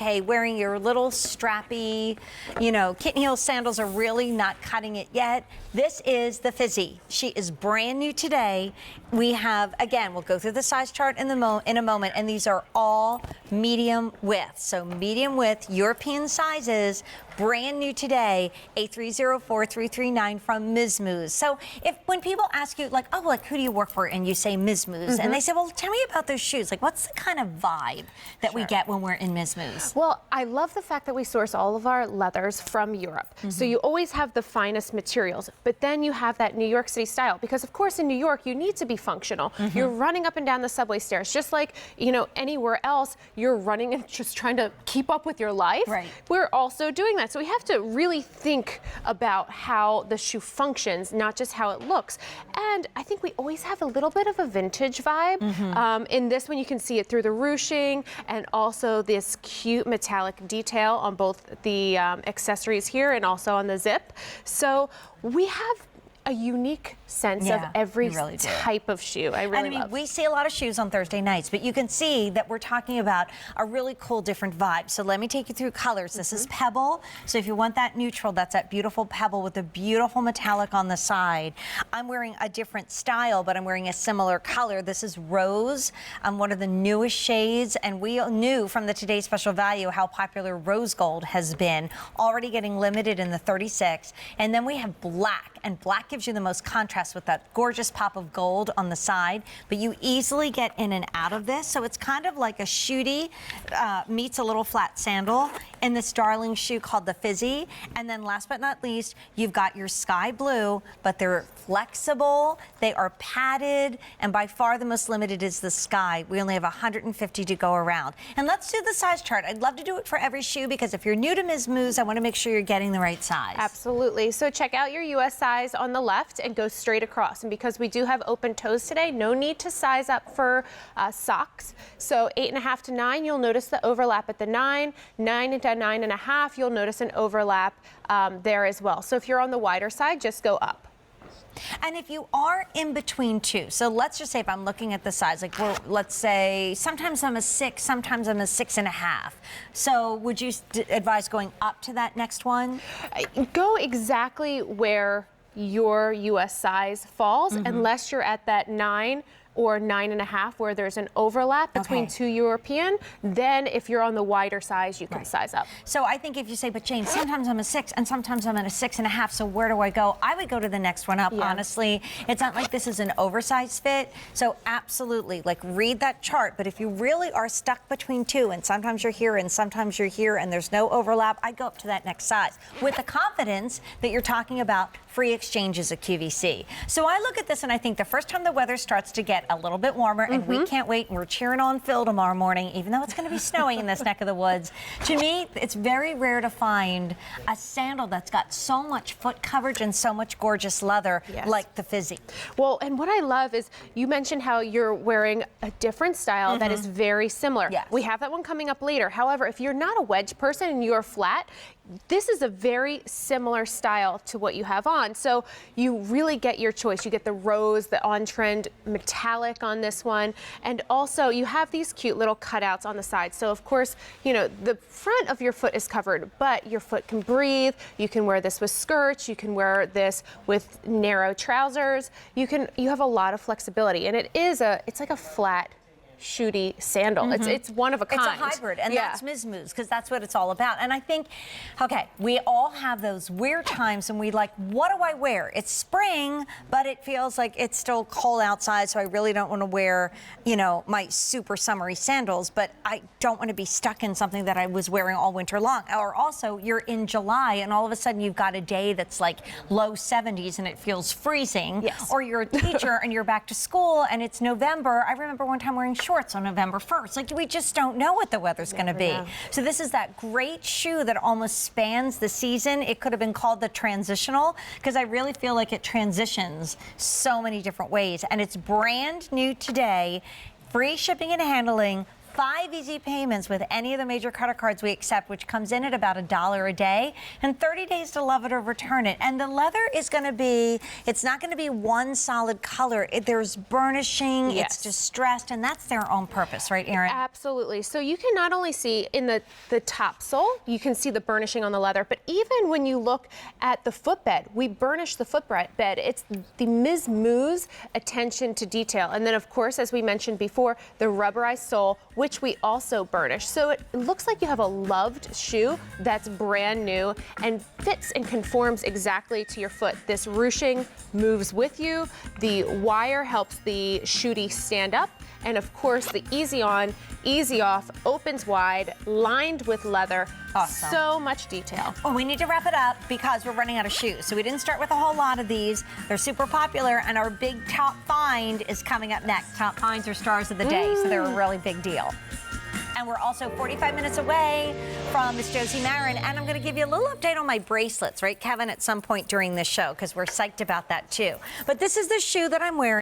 Hey, wearing your little strappy, kitten heel sandals are really not cutting it yet. This is the Fizzy. She is brand new today. We have, again, we'll go through the size chart in a moment, and these are all medium width. So medium width, European sizes, brand new today, 8304339 from Miz Mooz. So when people ask you, who do you work for? And you say Miz Mooz, and they say, well, tell me about those shoes. What's the kind of vibe that we get when we're in Miz Mooz? Well, I love the fact that we source all of our leathers from Europe. So you always have the finest materials, but then you have that New York City style, because of course in New York you need to be functional. You're running up and down the subway stairs, just like, anywhere else, you're running and just trying to keep up with your life. Right. We're also doing that. So we have to really think about how the shoe functions, not just how it looks. And I think we always have a little bit of a vintage vibe. In this one, you can see it through the ruching and also this cute metallic detail on both the accessories here and also on the zip. So we have a unique sense of every type of shoe. I really love. We see a lot of shoes on Thursday nights, but you can see that we're talking about a really cool different vibe. So let me take you through colors. This is Pebble. So if you want that neutral, that's that beautiful Pebble with a beautiful metallic on the side. I'm wearing a different style, but I'm wearing a similar color. This is Rose, one of the newest shades, and we knew from the Today's Special Value how popular Rose Gold has been, already getting limited in the 36. And then we have Black, and Black gives you the most contrast with that gorgeous pop of gold on the side, but you easily get in and out of this. So it's kind of like a shooty meets a little flat sandal in this darling shoe called the Fizzy. And then last but not least, you've got your sky blue, but they're flexible, they are padded, and by far the most limited is the sky. We only have 150 to go around. And let's do the size chart. I'd love to do it for every shoe, because if you're new to Miz Mooz, I want to make sure you're getting the right size. Absolutely. So check out your US size on the left and go straight across. And because we do have open toes today, no need to size up for socks. So 8.5 to 9, you'll notice the overlap at the 9. 9 to 9.5, you'll notice an overlap there as well. So if you're on the wider side, just go up. And if you are in between two, so let's just say if I'm looking at the size, let's say sometimes I'm a 6, sometimes I'm a 6.5. So would you advise going up to that next one? Go exactly where your US size falls, unless you're at that 9 or 9.5 where there's an overlap between two European. Then if you're on the wider size, you can size up. So I think if you say, but Jane, sometimes I'm a 6 and sometimes I'm at a 6.5, so where do I go? I would go to the next one up, honestly. It's not like this is an oversized fit, so absolutely, read that chart. But if you really are stuck between two, and sometimes you're here and sometimes you're here and there's no overlap, I'd go up to that next size with the confidence that you're talking about free exchanges at QVC. So I look at this and I think the first time the weather starts to get a little bit warmer, and we can't wait, and we're cheering on Phil tomorrow morning, even though it's going to be snowing in this neck of the woods. To me, it's very rare to find a sandal that's got so much foot coverage and so much gorgeous leather like the Fizzy. Well, and what I love is you mentioned how you're wearing a different style that is very similar. We have that one coming up later. However, if you're not a wedge person and you're flat, this is a very similar style to what you have on. So you really get your choice. You get the rose, the on-trend metallic on this one. And also you have these cute little cutouts on the side. So of course, the front of your foot is covered, but your foot can breathe. You can wear this with skirts. You can wear this with narrow trousers. You have a lot of flexibility. And it's like a flat, shooty sandal. It's one of a kind. It's a hybrid, and that's Miz Mooz, because that's what it's all about. And I think, we all have those weird times and we what do I wear? It's spring, but it feels like it's still cold outside, so I really don't want to wear, my super summery sandals, but I don't want to be stuck in something that I was wearing all winter long. Or also, you're in July and all of a sudden you've got a day that's low 70s and it feels freezing. Or you're a teacher and you're back to school and it's November. I remember one time wearing shorts on November 1st. We just don't know what the weather's going to be. So this is that great shoe that almost spans the season. It could have been called the transitional, because I really feel like it transitions so many different ways. And it's brand new today, free shipping and handling, 5 easy payments with any of the major credit cards we accept, which comes in at about $1 a day, and 30 days to love it or return it. And the leather is going to be, it's not going to be one solid color. There's burnishing, it's distressed, and that's their own purpose, right, Erin? Absolutely. So you can not only see in the top sole, you can see the burnishing on the leather, but even when you look at the footbed, we burnish the footbed. It's the Miz Mooz attention to detail. And then, of course, as we mentioned before, the rubberized sole, which we also burnish. So it looks like you have a loved shoe that's brand new and fits and conforms exactly to your foot. This ruching moves with you. The wire helps the shootie stand up. And of course, the easy on, easy off, opens wide, lined with leather. Awesome. So much detail. Well, we need to wrap it up because we're running out of shoes. So we didn't start with a whole lot of these. They're super popular, and our big top find is coming up next. Top finds are stars of the day, so they're a really big deal. And we're also 45 minutes away from Miss Josie Marin, and I'm going to give you a little update on my bracelets, right, Kevin, at some point during this show, because we're psyched about that too. But this is the shoe that I'm wearing.